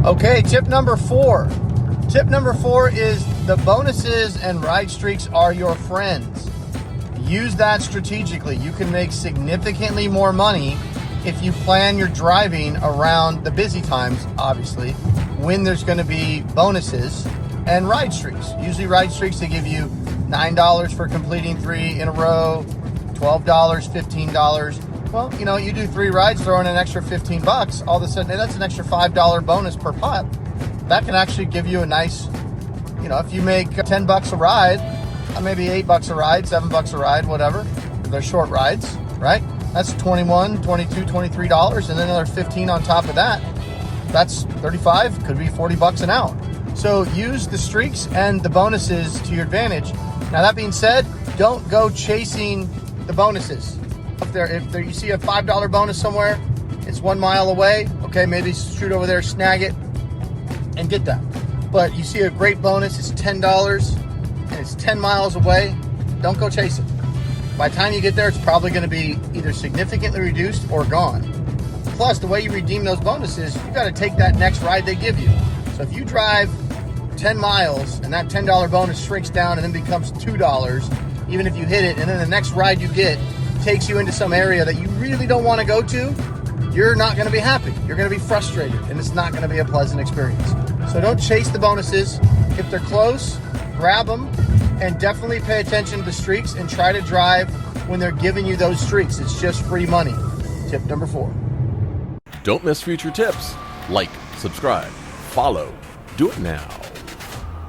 Okay, tip number 4. Tip number 4 is the bonuses and ride streaks are your friends. Use that strategically. You can make significantly more money if you plan your driving around the busy times, obviously, when there's going to be bonuses and ride streaks. Usually ride streaks, they give you $9 for completing 3 in a row, $12, $15. Well, you do 3 rides, throw in an extra $15. All of a sudden, that's an extra $5 bonus per putt. That can actually give you a nice, if you make $10 a ride, maybe $8 a ride, $7 a ride, whatever. If they're short rides, right? That's $21, $22, $23, and then another $15 on top of that. That's $35, could be $40 an hour. So use the streaks and the bonuses to your advantage. Now that being said, don't go chasing the bonuses. If you see a $5 bonus somewhere, it's 1 mile away. Okay, maybe shoot over there, snag it, and get that. But you see a great bonus, it's $10, and it's 10 miles away. Don't go chase it. By the time you get there, it's probably going to be either significantly reduced or gone. Plus, the way you redeem those bonuses, you got to take that next ride they give you. So if you drive 10 miles and that $10 bonus shrinks down and then becomes $2, even if you hit it, and then the next ride you get takes you into some area that you really don't want to go to, you're not going to be happy. You're going to be frustrated, and it's not going to be a pleasant experience. So don't chase the bonuses. If they're close, grab them, and definitely pay attention to the streaks and try to drive when they're giving you those streaks. It's just free money. Tip number 4. Don't miss future tips. Like, subscribe, follow. Do it now.